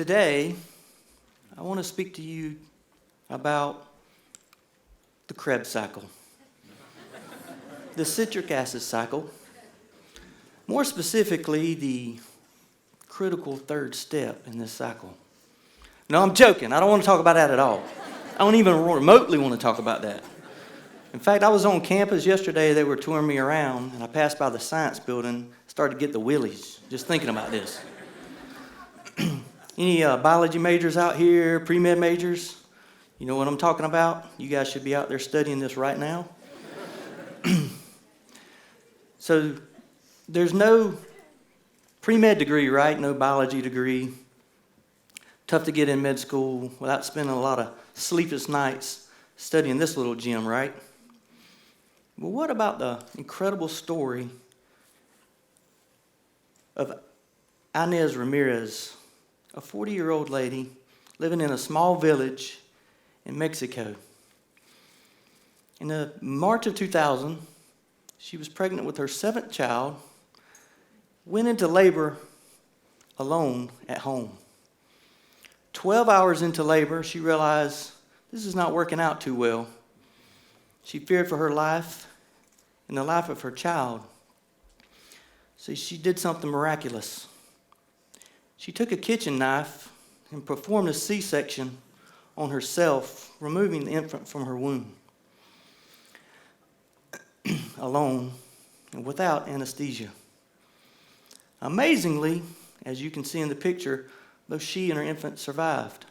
Today, I want to speak to you about the Krebs cycle, the citric acid cycle, more specifically, the critical third step in this cycle. No, I'm joking. I don't want to talk about that at all. I don't even remotely want to talk about that. In fact, I was on campus yesterday. They were touring me around, and I passed by the science building, started to get the willies just thinking about this. Any biology majors out here, pre-med majors? You know what I'm talking about? You guys should be out there studying this right now. So there's no pre-med degree, right? No biology degree. Tough to get in med school without spending a lot of sleepless nights studying this little gem, right? But what about the incredible story of Inez Ramirez, a 40-year-old lady living in a small village in Mexico? In the March of 2000, she was pregnant with her 7th child, went into labor alone at home. 12 hours into labor, she realized this is not working out too well. She feared for her life and the life of her child. So she did something miraculous. She took a kitchen knife and performed a C-section on herself, removing the infant from her womb, alone and without anesthesia. Amazingly, as you can see in the picture, both she and her infant survived.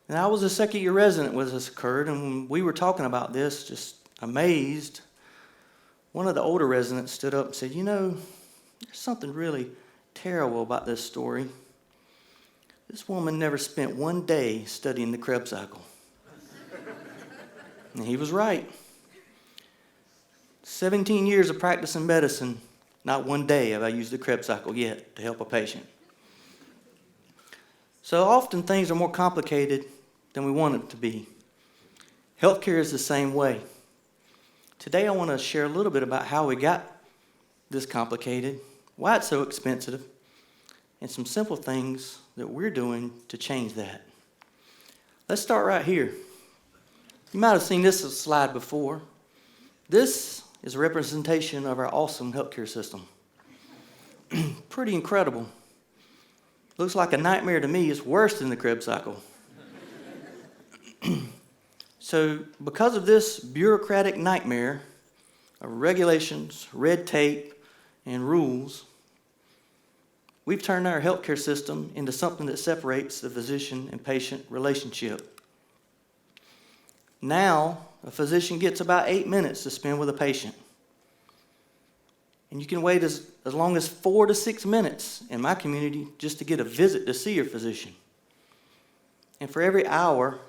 And I was a second-year resident when this occurred, and when we were talking about this, just amazed, one of the older residents stood up and said, "You know, there's something really terrible about this story. This woman never spent one day studying the Krebs cycle." And he was right. 17 years of practicing medicine, not one day have I used the Krebs cycle yet to help a patient. So often things are more complicated than we want it to be. Healthcare is the same way. Today I want to share a little bit about how we got this complicated, why it's so expensive, and some simple things that we're doing to change that. Let's start right here. You might have seen this slide before. This is a representation of our awesome healthcare system. Pretty incredible. Looks like a nightmare to me. It's worse than the Krebs cycle. So because of this bureaucratic nightmare of regulations, red tape, and rules, we've turned our healthcare system into something that separates the physician and patient relationship. Now, a physician gets about 8 minutes to spend with a patient. And you can wait as long as 4 to 6 minutes in my community just to get a visit to see your physician. And for every hour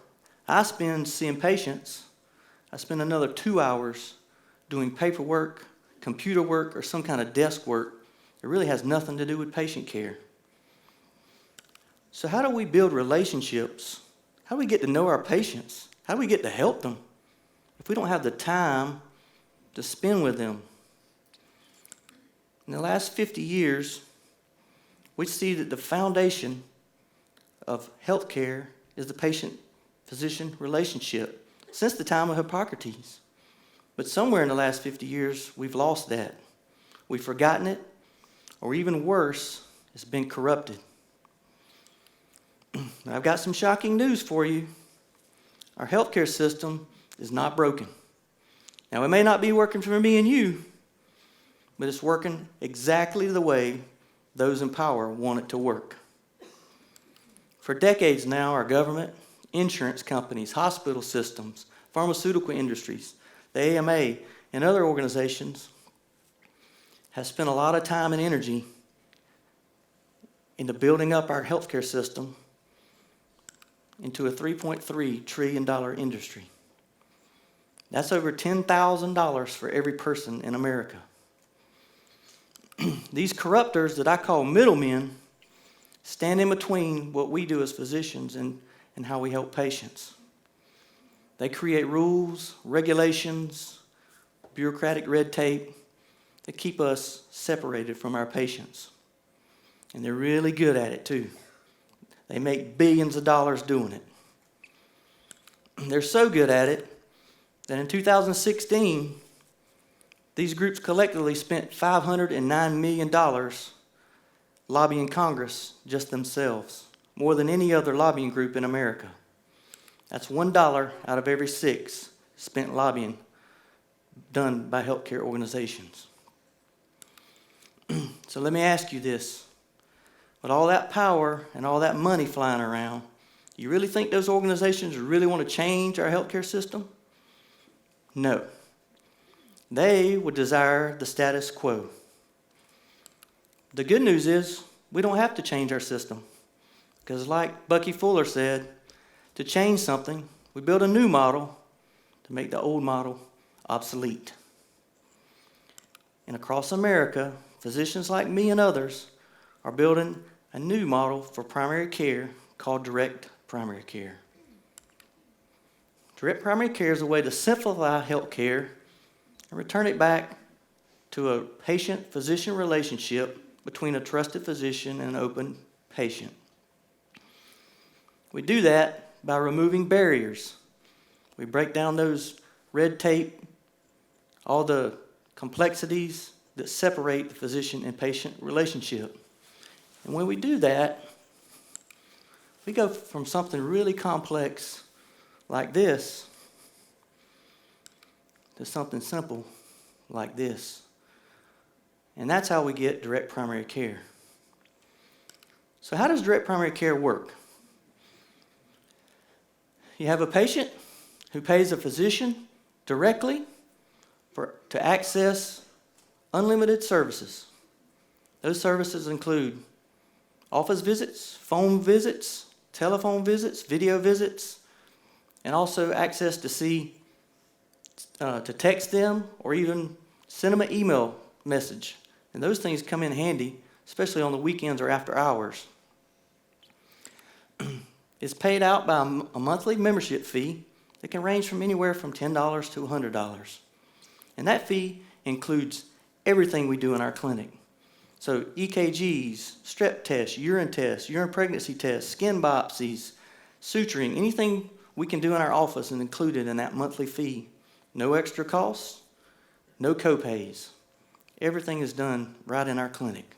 I spend seeing patients, I spend another 2 hours doing paperwork, computer work, or some kind of desk work that really has nothing to do with patient care. So how do we build relationships? How do we get to know our patients? How do we get to help them if we don't have the time to spend with them? In the last 50 years, we see that the foundation of healthcare is the patient-physician relationship since the time of Hippocrates. But somewhere in the last 50 years, we've lost that. We've forgotten it, or even worse, it's been corrupted. Now, I've got some shocking news for you. Our healthcare system is not broken. Now, it may not be working for me and you, but it's working exactly the way those in power want it to work. For decades now, our government, insurance companies, hospital systems, pharmaceutical industries, the AMA, and other organizations have spent a lot of time and energy into building up our healthcare system into a $3.3 trillion industry. That's over $10,000 for every person in America. These corruptors that I call middlemen stand in between what we do as physicians and how we help patients. They create rules, regulations, bureaucratic red tape that keep us separated from our patients. And they're really good at it too. They make billions of dollars doing it. They're so good at it that in 2016, these groups collectively spent $509 million lobbying Congress just themselves, more than any other lobbying group in America. That's $1 out of every 6 spent lobbying done by healthcare organizations. So let me ask you this. With all that power and all that money flying around, you really think those organizations really want to change our healthcare system? No. They would desire the status quo. The good news is we don't have to change our system, because like Bucky Fuller said, to change something, we build a new model to make the old model obsolete. And across America, physicians like me and others are building a new model for primary care called direct primary care. Direct primary care is a way to simplify health care and return it back to a patient-physician relationship between a trusted physician and an open patient. We do that by removing barriers. We break down those red tape, all the complexities that separate the physician and patient relationship. And when we do that, we go from something really complex like this to something simple like this. And that's how we get direct primary care. So how does direct primary care work? You have a patient who pays a physician directly to access unlimited services. Those services include office visits, phone visits, telephone visits, video visits, and also access to text them or even send them an email message. And those things come in handy, especially on the weekends or after hours. It's paid out by a monthly membership fee that can range from anywhere from $10 to $100. And that fee includes everything we do in our clinic. So EKGs, strep tests, urine pregnancy tests, skin biopsies, suturing, anything we can do in our office is included in that monthly fee. No extra costs, no copays. Everything is done right in our clinic.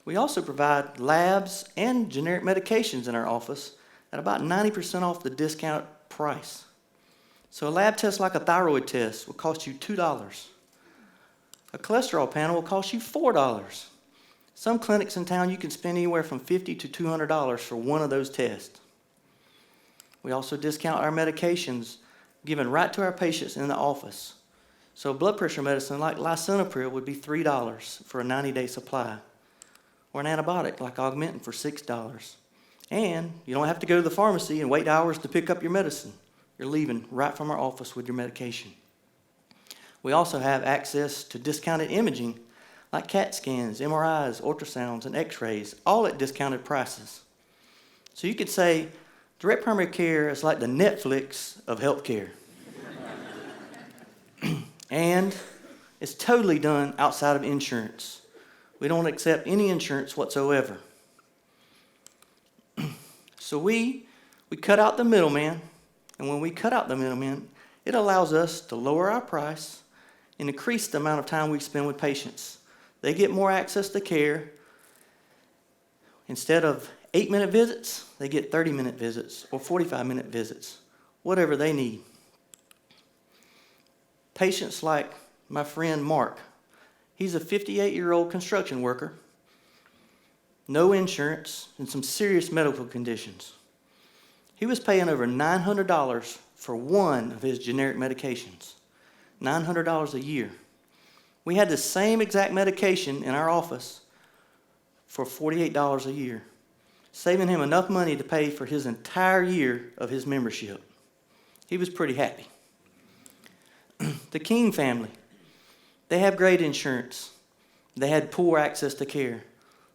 We also provide labs and generic medications in our office at about 90% off the discount price. So a lab test like a thyroid test will cost you $2. A cholesterol panel will cost you $4. Some clinics in town you can spend anywhere from $50 to $200 for one of those tests. We also discount our medications given right to our patients in the office. So blood pressure medicine like lisinopril would be $3 for a 90-day supply, or an antibiotic like Augmentin for $6. And you don't have to go to the pharmacy and wait hours to pick up your medicine. You're leaving right from our office with your medication. We also have access to discounted imaging like CAT scans, MRIs, ultrasounds, and x-rays, all at discounted prices. So you could say direct primary care is like the Netflix of healthcare. And it's totally done outside of insurance. We don't accept any insurance whatsoever. So we cut out the middleman, and when we cut out the middleman, it allows us to lower our price and increase the amount of time we spend with patients. They get more access to care. Instead of 8-minute visits, they get 30-minute visits or 45-minute visits, whatever they need. Patients like my friend Mark, he's a 58-year-old construction worker, no insurance, and some serious medical conditions. He was paying over $900 for one of his generic medications, $900 a year. We had the same exact medication in our office for $48 a year, saving him enough money to pay for his entire year of his membership. He was pretty happy. The King family, they have great insurance. They had poor access to care.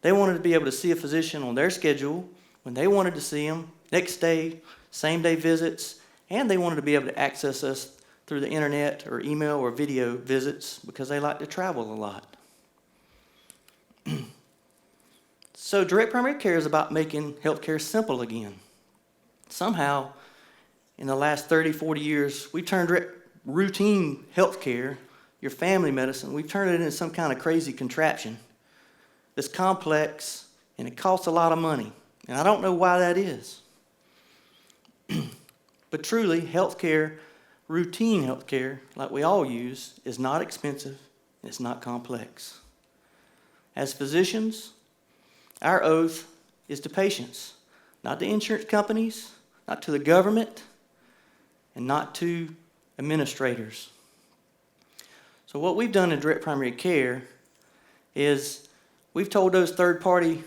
They wanted to be able to see a physician on their schedule when they wanted to see him, next day, same-day visits, and they wanted to be able to access us through the internet or email or video visits because they like to travel a lot. So direct primary care is about making healthcare simple again. Somehow, in the last 30, 40 years, we've turned routine healthcare, your family medicine, we've turned it into some kind of crazy contraption that's complex and it costs a lot of money. And I don't know why that is. But truly, healthcare, routine healthcare, like we all use, is not expensive and it's not complex. As physicians, our oath is to patients, not to insurance companies, not to the government, and not to administrators. So what we've done in direct primary care is we've told those third-party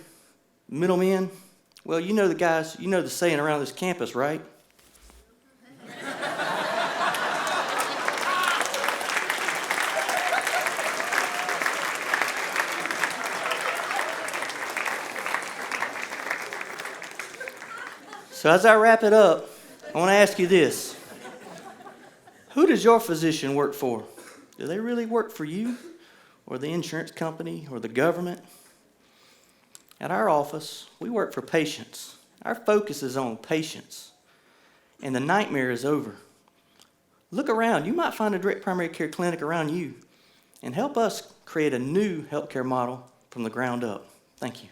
middlemen, well, you know the guys, you know the saying around this campus, right? So as I wrap it up, I want to ask you this. Who does your physician work for? Do they really work for you or the insurance company or the government? At our office, we work for patients. Our focus is on patients. And the nightmare is over. Look around. You might find a direct primary care clinic around you and help us create a new healthcare model from the ground up. Thank you.